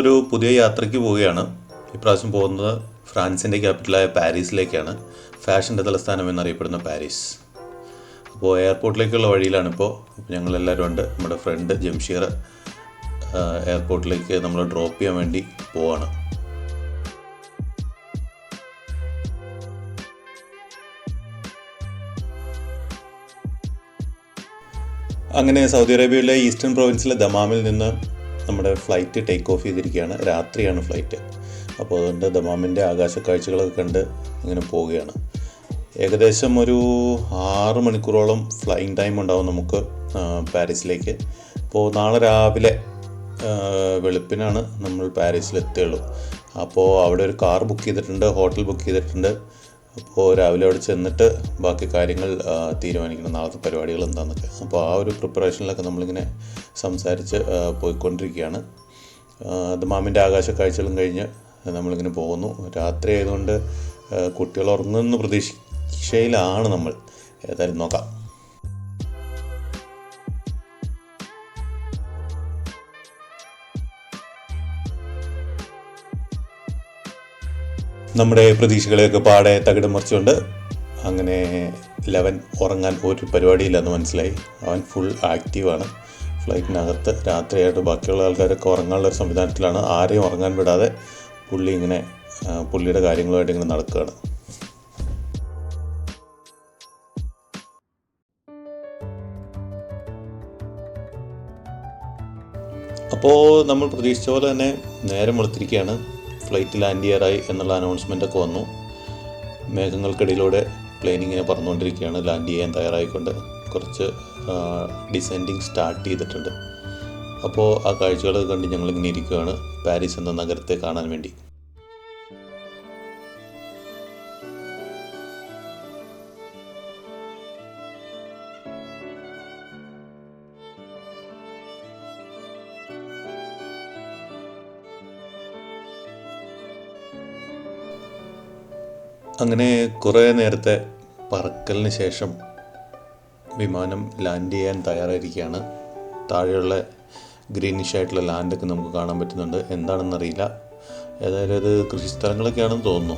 ഒരു പുതിയ യാത്രയ്ക്ക് പോവുകയാണ്. ഇപ്രാവശ്യം പോകുന്നത് ഫ്രാൻസിൻ്റെ ക്യാപിറ്റലായ പാരീസിലേക്കാണ്. ഫാഷൻ്റെ തലസ്ഥാനം എന്നറിയപ്പെടുന്ന പാരീസ്. അപ്പോൾ എയർപോർട്ടിലേക്കുള്ള വഴിയിലാണിപ്പോൾ. ഞങ്ങളെല്ലാവരും ഉണ്ട്. നമ്മുടെ ഫ്രണ്ട് ജംഷീർ എയർപോർട്ടിലേക്ക് നമ്മൾ ഡ്രോപ്പ് ചെയ്യാൻ വേണ്ടി പോവാണ്. അങ്ങനെ സൗദി അറേബ്യയിലെ ഈസ്റ്റേൺ പ്രൊവിൻസിലെ ദമാമിൽ നിന്ന് നമ്മുടെ ഫ്ലൈറ്റ് ടേക്ക് ഓഫ് ചെയ്തിരിക്കുകയാണ്. രാത്രിയാണ് ഫ്ലൈറ്റ്. അപ്പോൾ അതുകൊണ്ട് ദമാമിൻ്റെ ആകാശ കാഴ്ചകളൊക്കെ കണ്ട് ഇങ്ങനെ പോവുകയാണ്. ഏകദേശം ഒരു 6 മണിക്കൂറോളം ഫ്ലൈയിങ് ടൈം ഉണ്ടാവും നമുക്ക് പാരീസിലേക്ക്. അപ്പോൾ നാളെ രാവിലെ വെളുപ്പിനാണ് നമ്മൾ പാരീസിലെത്തുകയുള്ളൂ. അപ്പോൾ അവിടെ ഒരു കാർ ബുക്ക് ചെയ്തിട്ടുണ്ട്, ഹോട്ടൽ ബുക്ക് ചെയ്തിട്ടുണ്ട്. അപ്പോൾ രാവിലെ അവിടെ ചെന്നിട്ട് ബാക്കി കാര്യങ്ങൾ തീരുമാനിക്കണം, നാളത്തെ പരിപാടികൾ എന്താണെന്നൊക്കെ. അപ്പോൾ ആ ഒരു പ്രിപ്പറേഷനിലൊക്കെ നമ്മളിങ്ങനെ സംസാരിച്ച് പോയിക്കൊണ്ടിരിക്കുകയാണ്. ദമാമിൻ്റെ ആകാശ കാഴ്ചകളും കഴിഞ്ഞ് നമ്മളിങ്ങനെ പോകുന്നു. രാത്രി ആയതുകൊണ്ട് കുട്ടികൾ ഉറങ്ങുന്ന പ്രതീക്ഷയിലാണ് നമ്മൾ. ഏതായാലും നോക്കാം. നമ്മുടെ പ്രതീക്ഷകളെയൊക്കെ പാടെ തകിടം മറിച്ചുകൊണ്ട് അങ്ങനെ 11 ഉറങ്ങാൻ ഒരു പരിപാടിയില്ലെന്ന് മനസ്സിലായി. അവൻ ഫുൾ ആക്റ്റീവാണ് ഫ്ലൈറ്റിനകത്ത്. രാത്രിയായിട്ട് ബാക്കിയുള്ള ആൾക്കാരൊക്കെ ഉറങ്ങാനുള്ളൊരു സംവിധാനത്തിലാണ്. ആരെയും ഉറങ്ങാൻ വിടാതെ പുള്ളി ഇങ്ങനെ പുള്ളിയുടെ കാര്യങ്ങളുമായിട്ട് ഇങ്ങനെ നടക്കുകയാണ്. അപ്പോൾ നമ്മൾ പ്രതീക്ഷിച്ച പോലെ തന്നെ നേരം വെളുത്തിരിക്കുകയാണ്. ഫ്ലൈറ്റ് ലാൻഡ് ചെയ്യാറായി എന്നുള്ള അനൗൺസ്മെൻ്റൊക്കെ വന്നു. മേഘങ്ങൾക്കിടയിലൂടെ പ്ലെയിൻ ഇങ്ങനെ പറന്നുകൊണ്ടിരിക്കുകയാണ്. ലാൻഡ് ചെയ്യാൻ തയ്യാറായിക്കൊണ്ട് കുറച്ച് ഡിസെൻഡിങ് സ്റ്റാർട്ട് ചെയ്തിട്ടുണ്ട്. അപ്പോൾ ആ കാഴ്ചകൾ കണ്ട് ഞങ്ങളിങ്ങനെ ഇരിക്കുകയാണ് പാരീസ് എന്ന നഗരത്തെ കാണാൻ വേണ്ടി. അങ്ങനെ കുറേ നേരത്തെ പറക്കലിന് ശേഷം വിമാനം ലാൻഡ് ചെയ്യാൻ തയ്യാറായിരിക്കുകയാണ്. താഴെയുള്ള ഗ്രീനിഷ് ആയിട്ടുള്ള ലാൻഡൊക്കെ നമുക്ക് കാണാൻ പറ്റുന്നുണ്ട്. എന്താണെന്നറിയില്ല. ഏതായാലും അത് കൃഷിസ്ഥലങ്ങളൊക്കെയാണെന്ന് തോന്നുന്നു.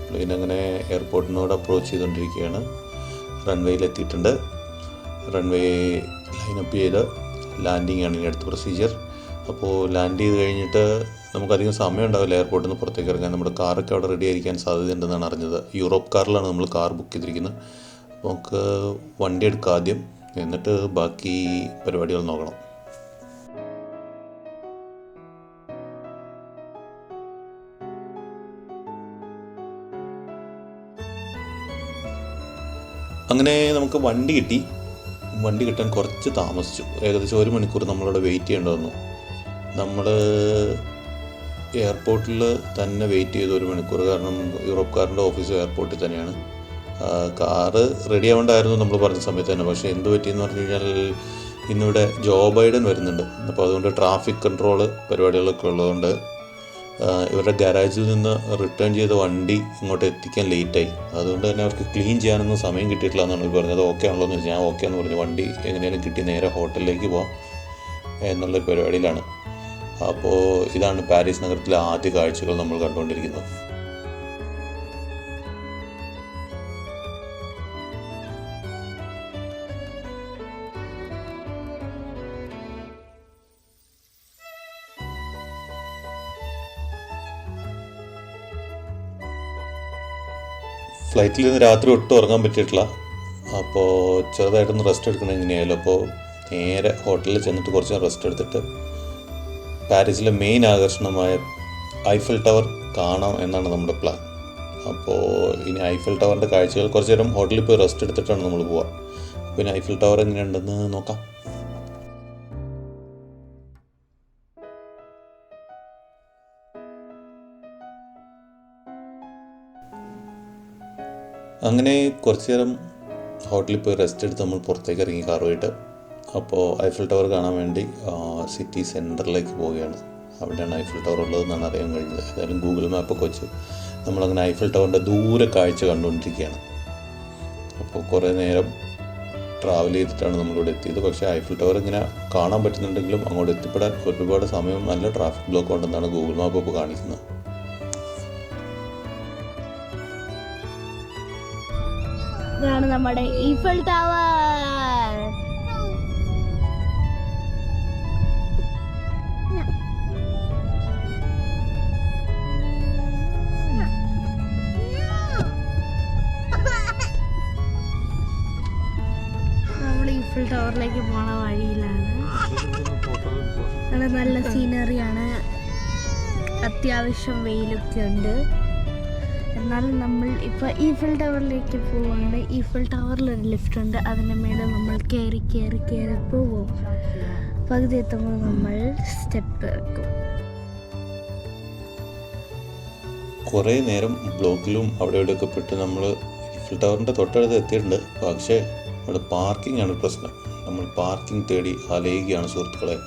പ്ലെയിൻ അങ്ങനെ എയർപോർട്ടിനോട് അപ്രോച്ച് ചെയ്തുകൊണ്ടിരിക്കുകയാണ്. റൺവേയിലെത്തിയിട്ടുണ്ട്. റൺവേ ലൈനപ്പ് ചെയ്ത് ലാൻഡിങ് ആണ് ഇനി അടുത്ത പ്രൊസീജിയർ. അപ്പോൾ ലാൻഡ് ചെയ്ത് കഴിഞ്ഞിട്ട് നമുക്കധികം സമയം ഉണ്ടാവില്ല എയർപോർട്ടിൽ നിന്ന് പുറത്തേക്ക് ഇറങ്ങാൻ. നമ്മുടെ കാറൊക്കെ അവിടെ റെഡി ആയിരിക്കാൻ സാധ്യതയുണ്ടെന്നാണ് അറിഞ്ഞത്. യൂറോപ്പ് കാറിലാണ് നമ്മൾ കാർ ബുക്ക് ചെയ്തിരിക്കുന്നത്. നമുക്ക് വണ്ടി എടുക്കാം ആദ്യം, എന്നിട്ട് ബാക്കി പരിപാടികൾ നോക്കണം. അങ്ങനെ നമുക്ക് വണ്ടി കിട്ടി. വണ്ടി കിട്ടാൻ കുറച്ച് താമസിച്ചു. ഏകദേശം 1 മണിക്കൂർ നമ്മളവിടെ വെയിറ്റ് ചെയ്യേണ്ടി വന്നു. നമ്മൾ എയർപോർട്ടിൽ തന്നെ വെയിറ്റ് ചെയ്തു 1 മണിക്കൂർ. കാരണം യൂറോപ്പ് കാറിൻ്റെ ഓഫീസ് എയർപോർട്ടിൽ തന്നെയാണ്. കാറ് റെഡി ആവേണ്ടായിരുന്നു നമ്മൾ പറഞ്ഞ സമയത്ത് തന്നെ. പക്ഷേ എന്ത് പറ്റിയെന്ന് പറഞ്ഞു കഴിഞ്ഞാൽ ഇന്നിവിടെ ജോ ബൈഡൻ വരുന്നുണ്ട്. അപ്പോൾ അതുകൊണ്ട് ട്രാഫിക് കൺട്രോൾ പരിപാടികളൊക്കെ ഉള്ളതുകൊണ്ട് ഇവരുടെ ഗാരേജിൽ നിന്ന് റിട്ടേൺ ചെയ്ത വണ്ടി ഇങ്ങോട്ട് എത്തിക്കാൻ ലേറ്റായി. അതുകൊണ്ട് തന്നെ അവർക്ക് ക്ലീൻ ചെയ്യാനൊന്നും സമയം കിട്ടിയിട്ടില്ല എന്നാണ് അവർ പറഞ്ഞത്. ഓക്കെ ആണല്ലോ എന്ന് വെച്ചാൽ ഞാൻ ഓക്കെ എന്ന് പറഞ്ഞു. വണ്ടി എങ്ങനെയാലും കിട്ടി നേരെ ഹോട്ടലിലേക്ക് പോകാം എന്നുള്ളൊരു പരിപാടിയിലാണ്. അപ്പോൾ ഇതാണ് പാരീസ് നഗരത്തിലെ ആദ്യ കാഴ്ചകൾ നമ്മൾ കണ്ടുകൊണ്ടിരിക്കുന്നത്. ഫ്ലൈറ്റിൽ നിന്ന് രാത്രി ഒട്ടും ഉറങ്ങാൻ പറ്റിയിട്ടില്ല. അപ്പോൾ ചെറുതായിട്ടൊന്ന് റെസ്റ്റ് എടുക്കണം എങ്ങനെയായാലും. അപ്പോൾ നേരെ ഹോട്ടലിൽ ചെന്നിട്ട് കുറച്ച് റെസ്റ്റ് എടുത്തിട്ട് പാരീസിലെ മെയിൻ ആകർഷണമായ ഐഫൽ ടവർ കാണാം എന്നാണ് നമ്മുടെ പ്ലാൻ. അപ്പോൾ ഇനി ഐഫൽ ടവറിൻ്റെ കാഴ്ചകൾ കുറച്ച് നേരം ഹോട്ടലിൽ പോയി റെസ്റ്റ് എടുത്തിട്ടാണ് നമ്മൾ പോവുക. പിന്നെ ഐഫൽ ടവർ എങ്ങനെയുണ്ടെന്ന് നോക്കാം. അങ്ങനെ കുറച്ച് നേരം ഹോട്ടലിൽ പോയി റെസ്റ്റ് എടുത്ത് നമ്മൾ പുറത്തേക്ക് ഇറങ്ങി കാറുമായിട്ട്. അപ്പോൾ ഐഫൽ ടവർ കാണാൻ വേണ്ടി സിറ്റി സെൻറ്ററിലേക്ക് പോവുകയാണ്. അവിടെയാണ് ഐഫൽ ടവർ ഉള്ളതെന്നാണ് അറിയാൻ കഴിഞ്ഞത്. ഏതായാലും ഗൂഗിൾ മാപ്പൊക്കെ വെച്ച് നമ്മളങ്ങനെ ഐഫൽ ടവറിൻ്റെ ദൂരെ കാഴ്ച കണ്ടുകൊണ്ടിരിക്കുകയാണ്. അപ്പോൾ കുറേ നേരം ട്രാവൽ ചെയ്തിട്ടാണ് നമ്മളിവിടെ എത്തിയത്. പക്ഷേ ഐഫിൽ ടവർ ഇങ്ങനെ കാണാൻ പറ്റുന്നുണ്ടെങ്കിലും അങ്ങോട്ട് എത്തിപ്പെടാൻ ഒരുപാട് സമയം നല്ല ട്രാഫിക് ബ്ലോക്ക് ഉണ്ടെന്നാണ് ഗൂഗിൾ മാപ്പ് ഇപ്പോൾ കാണിക്കുന്നത്. ഇതാണ് നമ്മുടെ ഈഫൽ ടവർ. നമ്മൾ ഈഫൽ ടവറിലേക്ക് പോണ വഴിയിലാണ്. നല്ല സീനറിയാണ്, അത്യാവശ്യം വെയിലൊക്കെ ഉണ്ട്. എന്നാൽ നമ്മൾ ഇപ്പോൾ ഈഫൽ ടവറിലേക്ക് പോവുകയാണ്. ഈഫൽ ടവറിലൊരു ലിഫ്റ്റ് ഉണ്ട്, അതിൻ്റെ മേലെ നമ്മൾ കയറി പോകും. പകുതി എത്തുമ്പോൾ നമ്മൾ സ്റ്റെപ്പ് ഇറക്കും. കുറേ നേരം ബ്ലോക്കിലും അവിടെ ഇവിടെയൊക്കെ പെട്ട് നമ്മൾ ഈഫൽ ടവറിൻ്റെ തൊട്ടടുത്ത് എത്തിയിട്ടുണ്ട്. പക്ഷേ അവിടെ പാർക്കിംഗ് ആണ് പ്രശ്നം. നമ്മൾ പാർക്കിംഗ് തേടി അലയുകയാണ് സുഹൃത്തുക്കളെ.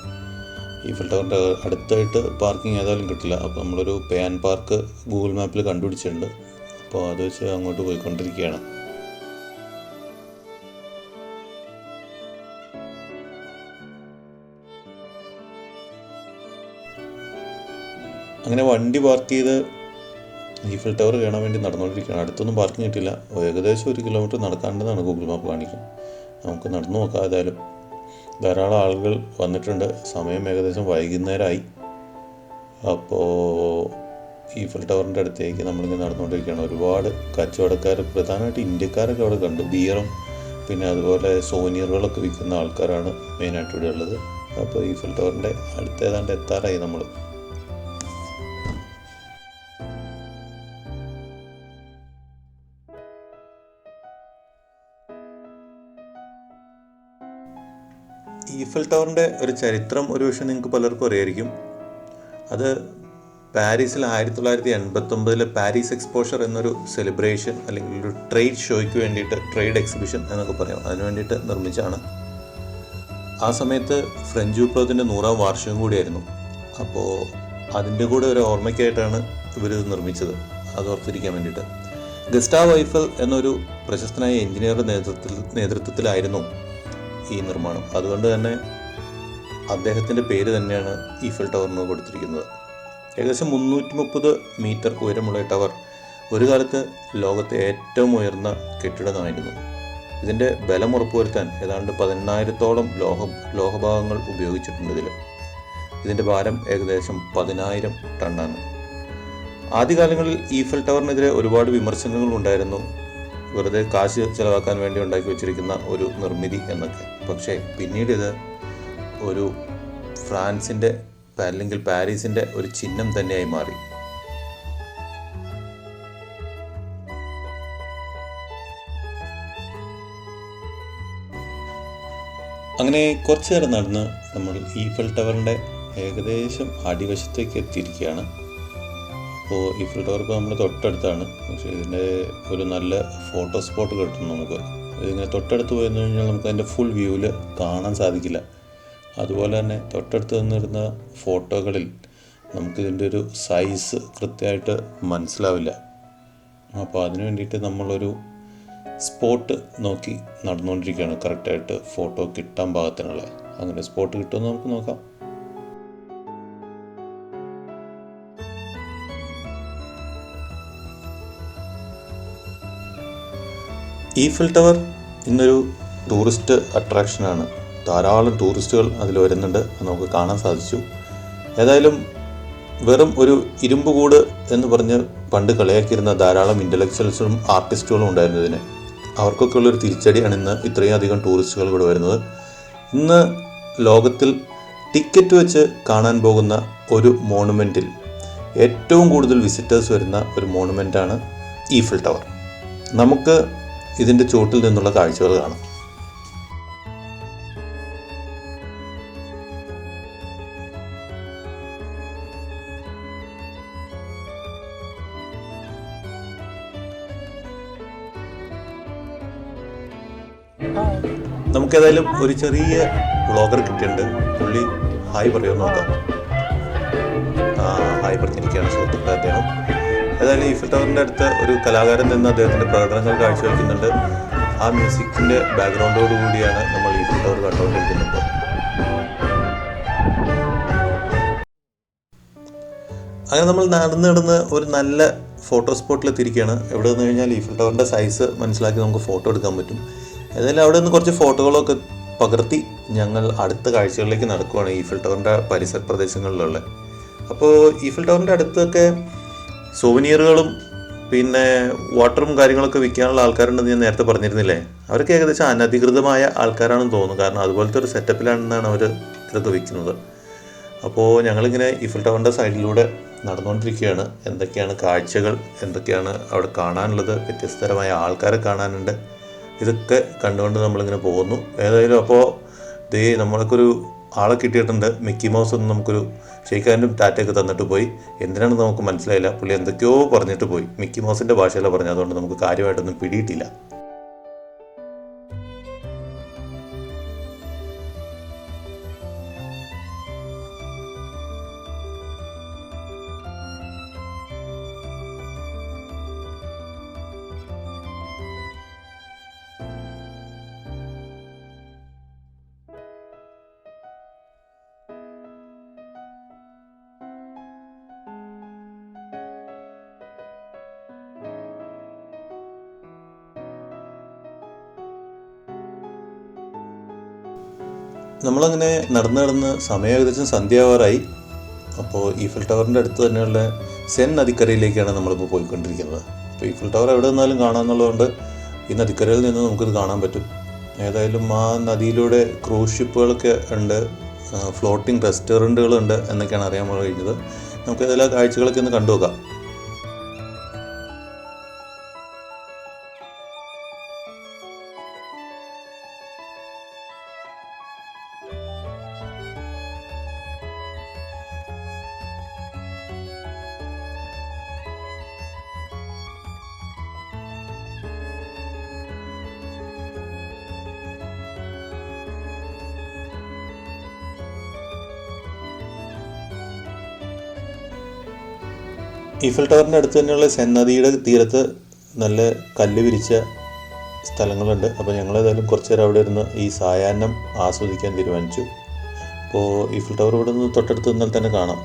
ഈഫൽ ടവറിൻ്റെ അടുത്തായിട്ട് പാർക്കിംഗ് ഏതായാലും കിട്ടില്ല. അപ്പോൾ നമ്മളൊരു പേ ആൻഡ് പാർക്ക് ഗൂഗിൾ മാപ്പിൽ കണ്ടുപിടിച്ചിട്ടുണ്ട്. അപ്പോൾ അത് വെച്ച് അങ്ങോട്ട് പോയിക്കൊണ്ടിരിക്കുകയാണ്. അങ്ങനെ വണ്ടി പാർക്ക് ചെയ്ത് ഈഫൽ ടവർ കാണാൻ വേണ്ടി നടന്നുകൊണ്ടിരിക്കുകയാണ്. അടുത്തൊന്നും പാർക്കിംഗ് കിട്ടില്ല. ഏകദേശം 1 കിലോമീറ്റർ നടക്കാണ്ടെന്നാണ് ഗൂഗിൾ മാപ്പ് കാണിക്കുന്നത്. നമുക്ക് നടന്നു നോക്കാം. ഏതായാലും ധാരാളം ആളുകൾ വന്നിട്ടുണ്ട്. സമയം ഏകദേശം വൈകുന്നേരമായി. അപ്പോൾ ഈഫൽ ടവറിൻ്റെ അടുത്തേക്ക് നമ്മളിങ്ങനെ നടന്നുകൊണ്ടിരിക്കുകയാണ്. ഒരുപാട് കച്ചവടക്കാർ, പ്രധാനമായിട്ട് ഇന്ത്യക്കാരൊക്കെ അവിടെ കണ്ടു. ബിയറും പിന്നെ അതുപോലെ സോനിയറുകളൊക്കെ വിൽക്കുന്ന ആൾക്കാരാണ് മെയിനായിട്ട് ഇവിടെ ഉള്ളത്. അപ്പോൾ ഈഫൽ ടവറിൻ്റെ അടുത്ത് ഏതാണ്ട് എത്താറായി നമ്മൾ. ഈഫൽ ടവറിൻ്റെ ഒരു ചരിത്രം ഒരു പക്ഷേ നിങ്ങൾക്ക് പലർക്കും അറിയായിരിക്കും. അത് പാരീസിൽ 1989 പാരീസ് എക്സ്പോഷർ എന്നൊരു സെലിബ്രേഷൻ അല്ലെങ്കിൽ ഒരു ട്രേഡ് ഷോയ്ക്ക് വേണ്ടിയിട്ട്, ട്രേഡ് എക്സിബിഷൻ എന്നൊക്കെ പറയാം, അതിന് വേണ്ടിയിട്ട് നിർമ്മിച്ചതാണ്. ആ സമയത്ത് ഫ്രഞ്ച് വിപ്ലവത്തിൻ്റെ 100ാം വാർഷികം കൂടിയായിരുന്നു. അപ്പോൾ അതിൻ്റെ കൂടെ ഒരു ഓർമ്മയ്ക്കായിട്ടാണ് ഇവരിത് നിർമ്മിച്ചത്, അത് ഓർത്തിരിക്കാൻ വേണ്ടിയിട്ട്. ഗസ്റ്റാവ് ഐഫൽ എന്നൊരു പ്രശസ്തനായ എഞ്ചിനീയറുടെ നേതൃത്വത്തിലായിരുന്നു ഈ നിർമ്മാണം. അതുകൊണ്ട് തന്നെ അദ്ദേഹത്തിൻ്റെ പേര് തന്നെയാണ് ഈഫൽ ടവറിന് കൊടുത്തിരിക്കുന്നത്. ഏകദേശം 330 മീറ്റർ ഉയരമുള്ള ടവർ ഒരു കാലത്ത് ലോകത്തെ ഏറ്റവും ഉയർന്ന കെട്ടിടമായിരുന്നു. ഇതിൻ്റെ ബലം ഉറപ്പുവരുത്താൻ ഏതാണ്ട് 18,000-ഓളം ലോഹഭാഗങ്ങൾ ഉപയോഗിച്ചിട്ടുണ്ട് ഇതിൽ. ഇതിൻ്റെ ഭാരം ഏകദേശം 10,000 ടണ്ണാണ്. ആദ്യകാലങ്ങളിൽ ഈഫൽ ടവറിനെതിരെ ഒരുപാട് വിമർശനങ്ങൾ ഉണ്ടായിരുന്നു. വെറുതെ കാശ് ചിലവാക്കാൻ വേണ്ടി ഉണ്ടാക്കി വെച്ചിരിക്കുന്ന ഒരു നിർമ്മിതി എന്നൊക്കെ. പക്ഷേ പിന്നീട് ഇത് ഒരു ഫ്രാൻസിൻ്റെ അല്ലെങ്കിൽ പാരീസിൻ്റെ ഒരു ചിഹ്നം തന്നെയായി മാറി. അങ്ങനെ കുറച്ചു നേരം നടന്ന് നമ്മൾ ഈഫൽ ടവറിൻ്റെ ഏകദേശം അടിവശത്തേക്ക് എത്തിയിരിക്കുകയാണ്. അപ്പോൾ ഈഫൽ ടവർ ഇപ്പോൾ നമ്മൾ തൊട്ടടുത്താണ്. പക്ഷേ ഇതിൻ്റെ ഒരു നല്ല ഫോട്ടോ സ്പോട്ട് കിട്ടും നമുക്ക്. ഇതിങ്ങനെ തൊട്ടടുത്ത് പോയെന്ന് കഴിഞ്ഞാൽ നമുക്ക് അതിൻ്റെ ഫുൾ വ്യൂവിൽ കാണാൻ സാധിക്കില്ല. അതുപോലെ തന്നെ തൊട്ടടുത്ത് നിന്നിരുന്ന ഫോട്ടോകളിൽ നമുക്കിതിൻ്റെ ഒരു സൈസ് കൃത്യമായിട്ട് മനസ്സിലാവില്ല. അപ്പോൾ അതിന് വേണ്ടിയിട്ട് നമ്മളൊരു സ്പോട്ട് നോക്കി നടന്നുകൊണ്ടിരിക്കുകയാണ്, കറക്റ്റായിട്ട് ഫോട്ടോ കിട്ടാൻ പാകത്തിനുള്ള. അങ്ങനെ സ്പോട്ട് കിട്ടുമെന്ന് നമുക്ക് നോക്കാം. ഈഫൽ ടവർ ഇന്നൊരു ടൂറിസ്റ്റ് അട്രാക്ഷനാണ്. ധാരാളം ടൂറിസ്റ്റുകൾ അതിൽ വരുന്നുണ്ട്, നമുക്ക് കാണാൻ സാധിച്ചു. ഏതായാലും വെറും ഒരു ഇരുമ്പ് കൂട് എന്ന് പറഞ്ഞ് പണ്ട് കളിയാക്കിയിരുന്ന ധാരാളം ഇൻ്റലക്ച്വൽസും ആർട്ടിസ്റ്റുകളും ഉണ്ടായിരുന്നു ഇതിന്. അവർക്കൊക്കെ ഉള്ളൊരു തിരിച്ചടിയാണ് ഇന്ന് ഇത്രയും അധികം ടൂറിസ്റ്റുകൾ ഇവിടെ വരുന്നത്. ഇന്ന് ലോകത്തിൽ ടിക്കറ്റ് വെച്ച് കാണാൻ പോകുന്ന ഒരു മോണുമെൻറ്റിൽ ഏറ്റവും കൂടുതൽ വിസിറ്റേഴ്സ് വരുന്ന ഒരു മോണുമെൻ്റാണ് ഈഫൽ ടവർ. നമുക്ക് ഇതിൻ്റെ ചുവട്ടിൽ നിന്നുള്ള കാഴ്ചകൾ കാണാം. നമുക്കേതായാലും ഒരു ചെറിയ വ്ളോഗർ കിട്ടിയിട്ടുണ്ട്. പുള്ളി ഹായ് പറയുമോ നോക്കാം. ഹായ് പറഞ്ഞിരിക്കുകയാണ് സുഹൃത്തുക്കളെ അദ്ദേഹം. ഏതായാലും ഈഫൽ ടവറിൻ്റെ അടുത്ത് ഒരു കലാകാരൻ നിന്ന് അദ്ദേഹത്തിൻ്റെ പ്രകടനങ്ങൾ കാഴ്ചവെക്കുന്നുണ്ട്. ആ മ്യൂസിക് ടവറിൻ്റെ ബാക്ക്ഗ്രൗണ്ടോട് കൂടിയാണ് നമ്മൾ ഈഫിൽ ടവർ കണ്ടുകൊണ്ടിരിക്കുന്നത്. അങ്ങനെ നമ്മൾ നടന്ന് ഒരു നല്ല ഫോട്ടോ സ്പോട്ടിൽ എത്തിയിരിക്കുകയാണ്. എവിടെ നിന്ന് കഴിഞ്ഞാൽ ഈഫിൽ ടവറിൻ്റെ സൈസ് മനസ്സിലാക്കി നമുക്ക് ഫോട്ടോ എടുക്കാൻ പറ്റും. ഏതായാലും അവിടെ നിന്ന് കുറച്ച് ഫോട്ടോകളൊക്കെ പകർത്തി ഞങ്ങൾ അടുത്ത കാഴ്ചകളിലേക്ക് നടക്കുകയാണ് ഈഫിൽ ടവറിൻ്റെ പരിസര പ്രദേശങ്ങളിലുള്ള. അപ്പോൾ ഈഫിൽ ടവറിൻ്റെ അടുത്തൊക്കെ സോവനിയറുകളും പിന്നെ വാട്ടറും കാര്യങ്ങളൊക്കെ വിൽക്കാനുള്ള ആൾക്കാരുണ്ടെന്ന് ഞാൻ നേരത്തെ പറഞ്ഞിരുന്നില്ലേ. അവരൊക്കെ ഏകദേശം അനധികൃതമായ ആൾക്കാരാണെന്ന് തോന്നുന്നു. കാരണം അതുപോലത്തെ ഒരു സെറ്റപ്പിലാണെന്നാണ് അവർ ഇതൊക്കെ വിൽക്കുന്നത്. അപ്പോൾ ഞങ്ങളിങ്ങനെ ഈഫിൽ ടവറിൻ്റെ സൈഡിലൂടെ നടന്നുകൊണ്ടിരിക്കുകയാണ്. എന്തൊക്കെയാണ് കാഴ്ചകൾ, എന്തൊക്കെയാണ് അവിടെ കാണാനുള്ളത്, വ്യത്യസ്തരമായ ആൾക്കാരെ കാണാനുണ്ട്. ഇതൊക്കെ കണ്ടുകൊണ്ട് നമ്മളിങ്ങനെ പോകുന്നു. ഏതായാലും അപ്പോൾ നമ്മൾക്കൊരു ആളെ കിട്ടിയിട്ടുണ്ട്. മിക്കി മൗസ് ഒന്ന് നമുക്കൊരു ഷെയ്ക്കാനും ടാറ്റയൊക്കെ തന്നിട്ട് പോയി. എന്തിനാണെന്ന് നമുക്ക് മനസ്സിലായില്ല. പുള്ളി എന്തൊക്കെയോ പറഞ്ഞിട്ട് പോയി. മിക്കി മൗസിൻ്റെ ഭാഷയിലാണ് പറഞ്ഞത്. അതുകൊണ്ട് നമുക്ക് കാര്യമായിട്ടൊന്നും പിടിയിട്ടില്ല. നമ്മളങ്ങനെ നടന്ന് സമയം ഏകദേശം സന്ധ്യാവാറായി. അപ്പോൾ ഈഫിൽ ടവറിൻ്റെ അടുത്ത് തന്നെയുള്ള സെൻ നദിക്കരയിലേക്കാണ് നമ്മളിപ്പോൾ പോയിക്കൊണ്ടിരിക്കുന്നത്. അപ്പോൾ ഈഫിൽ ടവർ എവിടെ നിന്നാലും കാണാമെന്നുള്ളതുകൊണ്ട് ഈ നദിക്കരയിൽ നിന്ന് നമുക്കിത് കാണാൻ പറ്റും. ഏതായാലും ആ നദിയിലൂടെ ക്രൂസ് ഷിപ്പുകളൊക്കെ ഉണ്ട്, ഫ്ലോട്ടിംഗ് റെസ്റ്റോറൻറ്റുകളുണ്ട് എന്നൊക്കെയാണ് അറിയാൻ കഴിഞ്ഞത്. നമുക്ക് ഏതെല്ലാം കാഴ്ചകളൊക്കെ ഒന്ന് കണ്ടു നോക്കാം. ഈഫിൽ ടവറിൻ്റെ അടുത്ത് തന്നെയുള്ള സെൻ നദിയുടെ തീരത്ത് നല്ല കല്ല് വിരിച്ച സ്ഥലങ്ങളുണ്ട്. അപ്പോൾ ഞങ്ങളേതായാലും കുറച്ച് നേരം അവിടെ ഇരുന്ന് ഈ സായാഹ്നം ആസ്വദിക്കാൻ തീരുമാനിച്ചു. അപ്പോൾ ഈഫിൽ ടവർ ഇവിടെ നിന്ന് തൊട്ടടുത്ത് നിന്നാൽ തന്നെ കാണാം.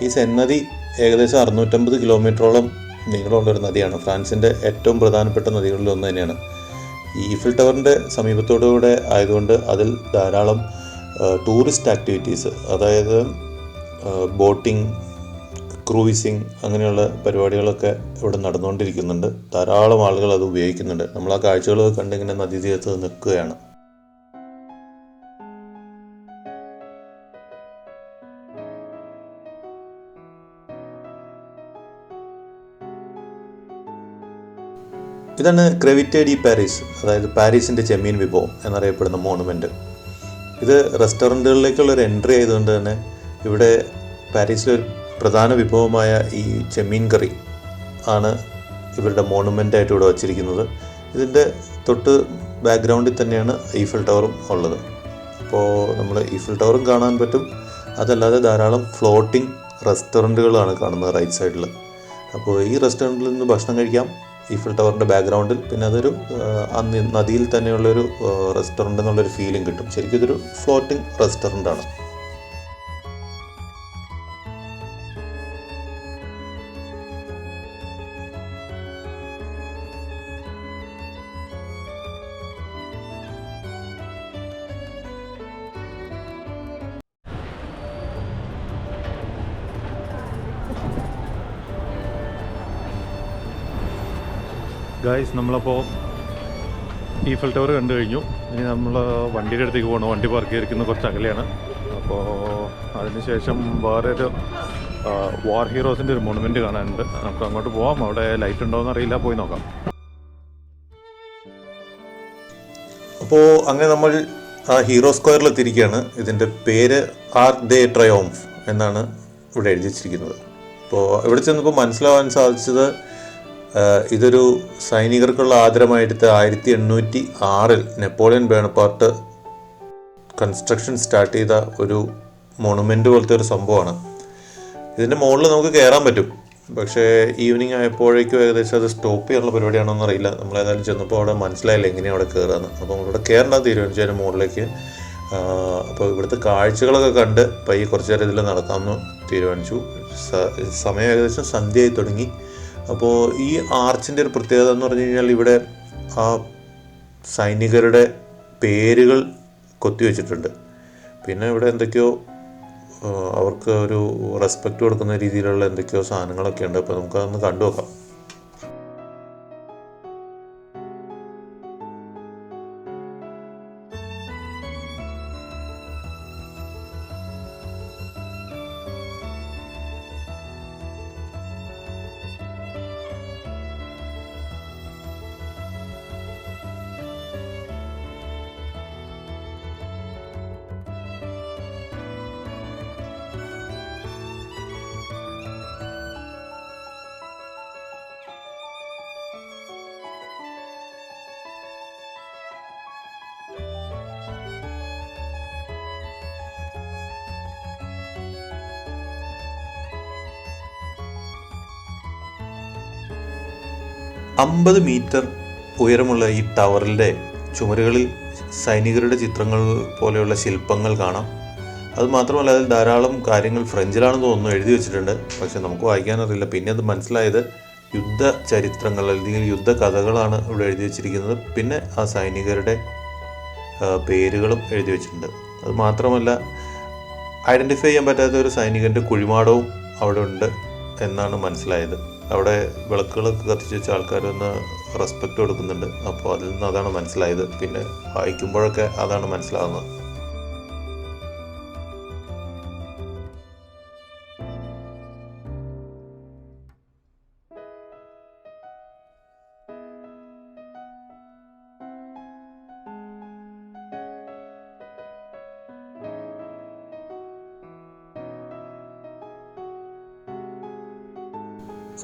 ഈ സെൻ നദി ഏകദേശം 650 കിലോമീറ്ററോളം നീളമുള്ളൊരു നദിയാണ്. ഫ്രാൻസിൻ്റെ ഏറ്റവും പ്രധാനപ്പെട്ട നദികളിൽ ഒന്ന് തന്നെയാണ്. ഈ ഈഫിൽ ടവറിൻ്റെ സമീപത്തോടുകൂടെ ആയതുകൊണ്ട് അതിൽ ധാരാളം ടൂറിസ്റ്റ് ആക്ടിവിറ്റീസ്, അതായത് ബോട്ടിംഗ്, ക്രൂയിസിങ് അങ്ങനെയുള്ള പരിപാടികളൊക്കെ ഇവിടെ നടന്നുകൊണ്ടിരിക്കുന്നുണ്ട്. ധാരാളം ആളുകൾ അത് ഉപയോഗിക്കുന്നുണ്ട്. നമ്മൾ ആ കാഴ്ചകളൊക്കെ കണ്ടിങ്ങനെ നദീതീരത്ത് നിൽക്കുകയാണ്. ഇതാണ് ക്രെവിറ്റേ ഡി പാരീസ്, അതായത് പാരീസിൻ്റെ ചെമ്മീൻ വിഭവം എന്നറിയപ്പെടുന്ന മോണുമെൻറ്റ്. ഇത് റെസ്റ്റോറൻറ്റുകളിലേക്കുള്ളൊരു എൻട്രി ആയതുകൊണ്ട് തന്നെ ഇവിടെ പാരീസിലൊരു പ്രധാന വിഭവമായ ഈ ചെമ്മീൻ കറി ആണ് ഇവരുടെ മോണുമെൻ്റായിട്ട് ഇവിടെ വച്ചിരിക്കുന്നത്. ഇതിൻ്റെ തൊട്ട് ബാക്ക്ഗ്രൗണ്ടിൽ തന്നെയാണ് ഈഫിൽ ടവറും ഉള്ളത്. അപ്പോൾ നമ്മൾ ഈഫിൽ ടവറും കാണാൻ പറ്റും. അതല്ലാതെ ധാരാളം ഫ്ലോട്ടിംഗ് റെസ്റ്റോറൻറ്റുകളാണ് കാണുന്നത് റൈറ്റ് സൈഡിൽ. അപ്പോൾ ഈ റെസ്റ്റോറൻറ്റിൽ നിന്ന് ഭക്ഷണം കഴിക്കാം ഈഫിൽ ടവറിൻ്റെ ബാക്ക്ഗ്രൗണ്ടിൽ. പിന്നെ അതൊരു നദിയിൽ തന്നെയുള്ളൊരു റെസ്റ്റോറൻ്റ് എന്നുള്ളൊരു ഫീലിംഗ് കിട്ടും. ശരിക്കും ഇതൊരു ഫ്ലോട്ടിംഗ് റെസ്റ്റോറൻ്റാണ്. ഗായ്സ്, നമ്മളപ്പോൾ ഈഫിൽ ടവർ കണ്ടു കഴിഞ്ഞു. ഇനി നമ്മൾ വണ്ടിയുടെ അടുത്തേക്ക് പോകണം. വണ്ടി പാർക്ക് ചെയ്തിരിക്കുന്ന കുറച്ച് അകലെയാണ്. അപ്പോൾ അതിനുശേഷം വേറൊരു വാർ ഹീറോസിൻ്റെ ഒരു മോണുമെൻറ്റ് കാണാനുണ്ട്. നമുക്ക് അങ്ങോട്ട് പോകാം. അവിടെ ലൈറ്റ് ഉണ്ടോയെന്ന് അറിയില്ല, പോയി നോക്കാം. അപ്പോൾ അങ്ങനെ നമ്മൾ ആ ഹീറോ സ്ക്വയറിൽ എത്തിയിരിക്കുകയാണ്. ഇതിൻ്റെ പേര് ആർക്ക് ദേ ട്രയോംഫ് എന്നാണ് ഇവിടെ എഴുതി വച്ചിരിക്കുന്നത്. അപ്പോൾ ഇവിടെ ചെന്നപ്പോൾ മനസ്സിലാവാൻ സാധിച്ചത് ഇതൊരു സൈനികർക്കുള്ള ആദരമായിട്ട് 1806 നെപ്പോളിയൻ ബോണപ്പാർട്ട് കൺസ്ട്രക്ഷൻ സ്റ്റാർട്ട് ചെയ്ത ഒരു മോണുമെൻ്റ് പോലത്തെ ഒരു സംഭവമാണ്. ഇതിൻ്റെ മുകളിൽ നമുക്ക് കയറാൻ പറ്റും. പക്ഷേ ഈവനിങ് ആയപ്പോഴേക്കും ഏകദേശം അത് സ്റ്റോപ്പ് ചെയ്യാനുള്ള പരിപാടിയാണോന്ന് അറിയില്ല. നമ്മളേതായാലും ചെന്നപ്പോൾ അവിടെ മനസ്സിലായില്ല എങ്ങനെയാണ് അവിടെ കയറുകയെന്ന്. അപ്പോൾ നമ്മളിവിടെ കയറേണ്ട തീരുമാനിച്ചു അതിന് മുകളിലേക്ക്. അപ്പോൾ ഇവിടുത്തെ കാഴ്ചകളൊക്കെ കണ്ട് പയ്യെ കുറച്ച് നേരം ഇതിൽ നടക്കാമെന്ന് തീരുമാനിച്ചു. സമയം ഏകദേശം സന്ധ്യയായി തുടങ്ങി. അപ്പോൾ ഈ ആർച്ചിൻ്റെ ഒരു പ്രത്യേകത എന്ന് പറഞ്ഞു കഴിഞ്ഞാൽ ഇവിടെ ആ സൈനികരുടെ പേരുകൾ കൊത്തിവെച്ചിട്ടുണ്ട്. പിന്നെ ഇവിടെ എന്തൊക്കെയോ അവർക്ക് ഒരു റെസ്പെക്റ്റ് കൊടുക്കുന്ന രീതിയിലുള്ള എന്തൊക്കെയോ സാധനങ്ങളൊക്കെ ഉണ്ട്. അപ്പോൾ നമുക്കതൊന്ന് കണ്ടു നോക്കാം. $50 മീറ്റർ ഉയരമുള്ള ഈ ടവറിൻ്റെ ചുമരുകളിൽ സൈനികരുടെ ചിത്രങ്ങൾ പോലെയുള്ള ശില്പങ്ങൾ കാണാം. അതുമാത്രമല്ല അതിൽ ധാരാളം കാര്യങ്ങൾ ഫ്രഞ്ചിലാണെന്ന് തോന്നുന്നു എഴുതി വെച്ചിട്ടുണ്ട്. പക്ഷെ നമുക്ക് വായിക്കാനറിയില്ല. പിന്നെ അത് മനസ്സിലായത് യുദ്ധ ചരിത്രങ്ങൾ അല്ലെങ്കിൽ യുദ്ധ കഥകളാണ് ഇവിടെ എഴുതി വെച്ചിരിക്കുന്നത്. പിന്നെ ആ സൈനികരുടെ പേരുകളും എഴുതി വെച്ചിട്ടുണ്ട്. അത് മാത്രമല്ല ഐഡൻറ്റിഫൈ ചെയ്യാൻ പറ്റാത്ത ഒരു സൈനികൻ്റെ കുഴിമാടവും അവിടെ ഉണ്ട് എന്നാണ് മനസ്സിലായത്. അവിടെ വിളക്കുകളൊക്കെ കത്തിച്ച് വെച്ച ആൾക്കാരൊന്ന് റെസ്പെക്റ്റ് കൊടുക്കുന്നുണ്ട്. അപ്പോൾ അതിൽ നിന്ന് അതാണ് മനസ്സിലായത്. പിന്നെ വായിക്കുമ്പോഴൊക്കെ അതാണ് മനസ്സിലാകുന്നത്.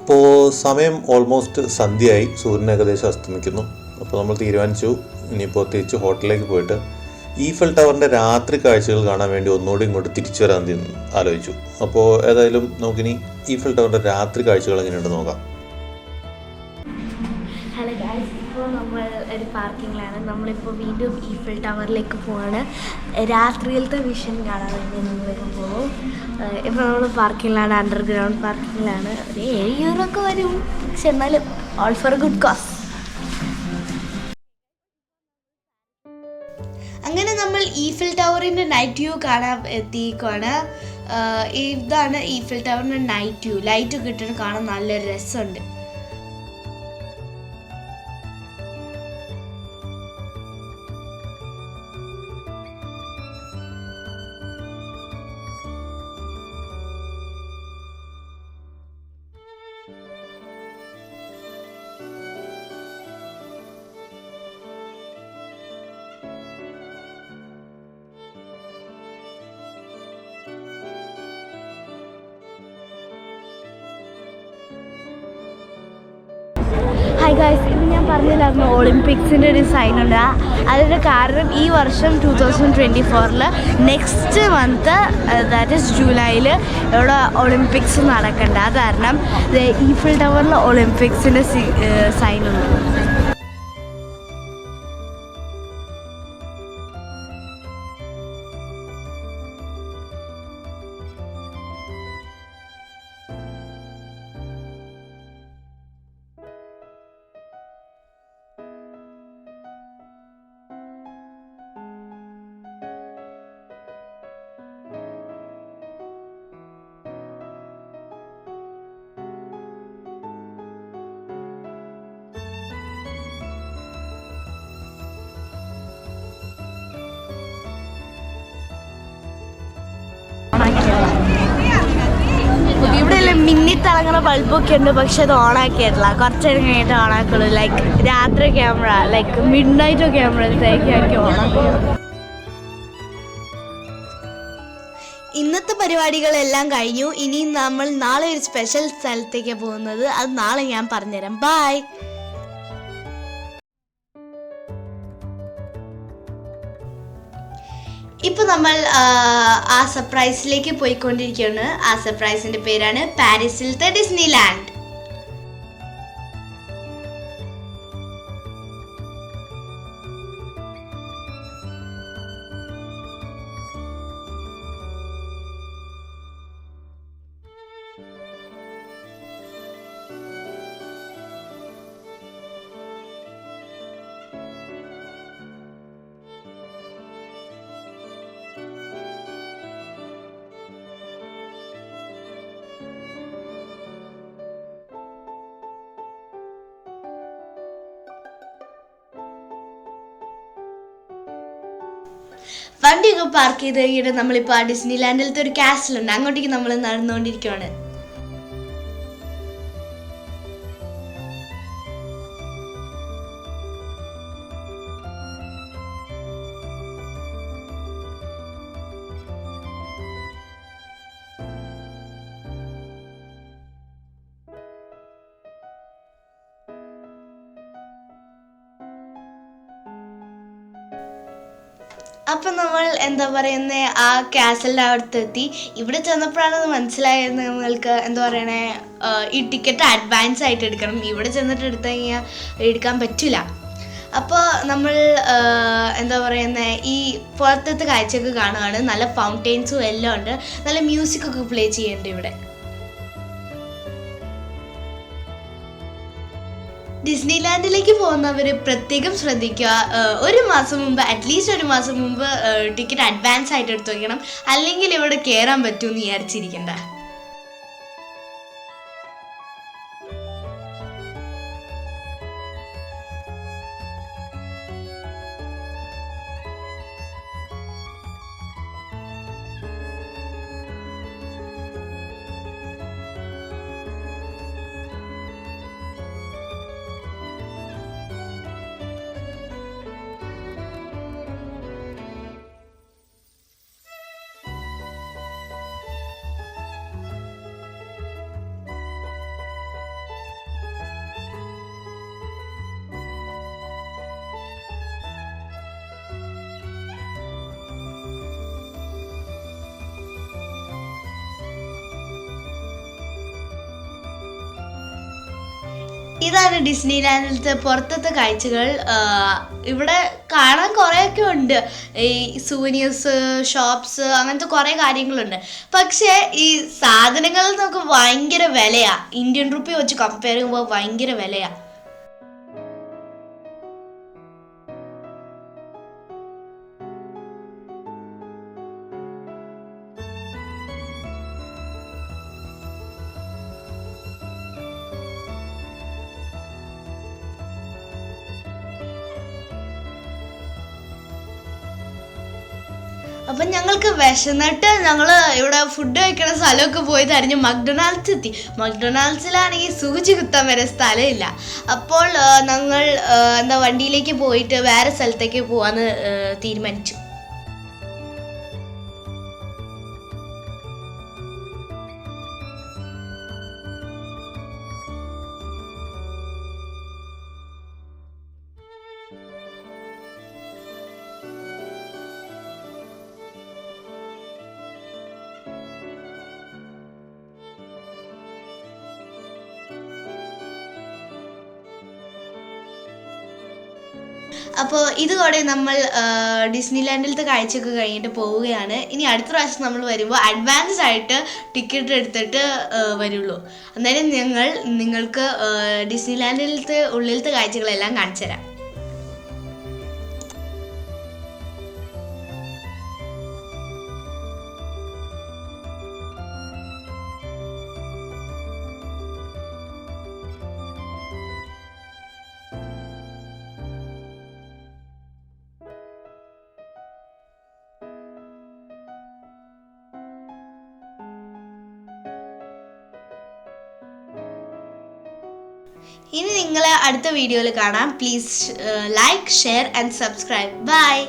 അപ്പോൾ സമയം ഓൾമോസ്റ്റ് സന്ധ്യയായി. സൂര്യൻ ഏകദേശം അസ്തമിക്കുന്നു. അപ്പോൾ നമ്മൾ തീരുമാനിച്ചു ഇനിയിപ്പോൾ തിരിച്ച് ഹോട്ടലിലേക്ക് പോയിട്ട് ഈഫൽ ടവറിൻ്റെ രാത്രി കാഴ്ചകൾ കാണാൻ വേണ്ടി ഒന്നുകൂടി ഇങ്ങോട്ട് തിരിച്ചു വരാൻ ആലോചിച്ചു. അപ്പോൾ ഏതായാലും നമുക്കിനി ഈഫൽ ടവറിൻ്റെ രാത്രി കാഴ്ചകൾ എങ്ങനെയുണ്ട് നോക്കാം. ഹലോ ഗായ്സ്, ഇപ്പോൾ നമ്മൾ ഒരു പാർക്കിങ്ങിലാണ്. നമ്മളിപ്പോൾ വീണ്ടും ഈഫൽ ടവറിലേക്ക് പോവാണ്. രാത്രിയിലത്തെ വിഷൻ കാണാൻ വേണ്ടി നമ്മളിപ്പോൾ പോകും. ഇപ്പോൾ നമ്മൾ പാർക്കിങ്ങിലാണ്, അണ്ടർഗ്രൗണ്ട് പാർക്കിങ്ങിലാണ്. ഒരു €7 ഒക്കെ വരും. പക്ഷെ എന്നാലും ഓൾ ഫോർ ഗുഡ് കോസ്. അങ്ങനെ നമ്മൾ ഈഫൽ ടവറിൻ്റെ നൈറ്റ് വ്യൂ കാണാൻ എത്തിയിരിക്കുകയാണ്. ഇതാണ് ഈഫൽ ടവറിൻ്റെ നൈറ്റ് വ്യൂ. ലൈറ്റ് കിട്ടുന്ന കാണാൻ നല്ല രസമുണ്ട്. ഹായ് ഗായ്സ്, ഇത് ഞാൻ പറഞ്ഞില്ലായിരുന്നു ഒളിമ്പിക്സിൻ്റെ ഒരു സൈനുണ്ട്. അതിൻ്റെ കാരണം ഈ വർഷം 2024 നെക്സ്റ്റ് മന്ത് ദാറ്റ് ഈസ് ജൂലൈയിൽ ഇവിടെ ഒളിമ്പിക്സ് നടക്കണ്ട. അത് കാരണം ഈഫൽ ടവറിൽ ഒളിമ്പിക്സിൻ്റെ സൈനുണ്ട്. ഇവിടെ എല്ലാം മിന്നിത്തിളങ്ങുന്ന ബൾബൊക്കെ ഉണ്ട്. പക്ഷെ അത് ഓണാക്കിയിട്ടില്ല. കുറച്ച് നേരം കഴിഞ്ഞിട്ട് ഓണാക്കുള്ളൂ. ലൈക്ക് രാത്രി ക്യാമറ, ലൈക്ക് മിഡ് നൈറ്റ് ക്യാമറത്തേക്ക് ഓണാക്കും. ഇന്നത്തെ പരിപാടികളെല്ലാം കഴിഞ്ഞു. ഇനി നമ്മൾ നാളെ ഒരു സ്പെഷ്യൽ സ്ഥലത്തേക്ക് പോകുന്നത്. അത് നാളെ ഞാൻ പറഞ്ഞുതരാം. ബൈ. ഇപ്പൊ നമ്മൾ ആ സർപ്രൈസിലേക്ക് പോയിക്കൊണ്ടിരിക്കുകയാണ്. ആ സർപ്രൈസിന്റെ പേരാണ് പാരീസിലത്തെ ഡിസ്നിലാൻഡ്. വണ്ടിയൊക്കെ പാർക്ക് ചെയ്ത് കഴിഞ്ഞിട്ട് നമ്മളിപ്പോൾ ആ ഡിസ്നിലാൻഡിലത്തെ ഒരു കാസിലുണ്ട്, അങ്ങോട്ടേക്ക് നമ്മൾ നടന്നുകൊണ്ടിരിക്കുകയാണ്. അപ്പം നമ്മൾ എന്താ പറയുന്നത് ആ കാസലിൻ്റെ അടുത്തെത്തി. ഇവിടെ ചെന്നപ്പോഴാണ് മനസ്സിലായത് നമ്മൾക്ക് എന്താ പറയണേ ഈ ടിക്കറ്റ് അഡ്വാൻസ് ആയിട്ട് എടുക്കണം. ഇവിടെ ചെന്നിട്ട് എടുത്തു കഴിഞ്ഞാൽ എടുക്കാൻ പറ്റില്ല. അപ്പോൾ നമ്മൾ എന്താ പറയുന്നത് ഈ പുറത്തത്തെ കാഴ്ചയൊക്കെ കാണുകയാണ്. നല്ല ഫൗണ്ടെയിൻസും എല്ലാം ഉണ്ട്, നല്ല മ്യൂസിക്കൊക്കെ പ്ലേ ചെയ്യുന്നുണ്ട് ഇവിടെ. ഡിസ്നിലാൻഡിലേക്ക് പോകുന്നവർ പ്രത്യേകം ശ്രദ്ധിക്കുക, അറ്റ്ലീസ്റ്റ് ഒരു മാസം മുമ്പ് ടിക്കറ്റ് അഡ്വാൻസ് ആയിട്ട് എടുത്തു വയ്ക്കണം. അല്ലെങ്കിൽ ഇവിടെ കയറാൻ പറ്റുമെന്ന് വിചാരിച്ചിരിക്കണ്ട. ഇതാണ് ഡിസ്നിലാൻഡിലത്തെ പുറത്തത്തെ കാഴ്ചകൾ. ഇവിടെ കാണാൻ കുറേയൊക്കെ ഉണ്ട്, ഈ സൂവനീഴ്സ് ഷോപ്സ് അങ്ങനത്തെ കുറേ കാര്യങ്ങളുണ്ട്. പക്ഷേ ഈ സാധനങ്ങൾ നമുക്ക് ഭയങ്കര വിലയാണ്. ഇന്ത്യൻ റുപ്പി വെച്ച് കമ്പയർ ചെയ്യുമ്പോൾ ഭയങ്കര വിലയാണ്. അപ്പം ഞങ്ങൾക്ക് വിശന്നിട്ട് ഞങ്ങൾ ഇവിടെ ഫുഡ് കഴിക്കുന്ന സ്ഥലമൊക്കെ പോയി തരിഞ്ഞ് മക്ഡൊണാൾഡ്സ് എത്തി. മക്ഡൊണാൾഡ്സിലാണെങ്കിൽ സൂചി കുത്താൻ വരെ സ്ഥലമില്ല. അപ്പോൾ ഞങ്ങൾ വണ്ടിയിലേക്ക് പോയിട്ട് വേറെ സ്ഥലത്തേക്ക് പോകാമെന്ന് തീരുമാനിച്ചു. അപ്പോൾ ഇതോടെ നമ്മൾ ഡിസ്നിലാൻഡിലത്തെ കാഴ്ചയൊക്കെ കഴിഞ്ഞിട്ട് പോവുകയാണ്. ഇനി അടുത്ത പ്രാവശ്യം നമ്മൾ വരുമ്പോൾ അഡ്വാൻസ് ആയിട്ട് ടിക്കറ്റ് എടുത്തിട്ട് വരുള്ളൂ. അന്നേരം നിങ്ങൾക്ക് ഡിസ്നിലാൻഡിലത്തെ ഉള്ളിലത്തെ കാഴ്ചകളെല്ലാം കാണിച്ചു തരാം. ഇനി നിങ്ങളെ അടുത്ത വീഡിയോയിൽ കാണാം. Please like, share and subscribe. By.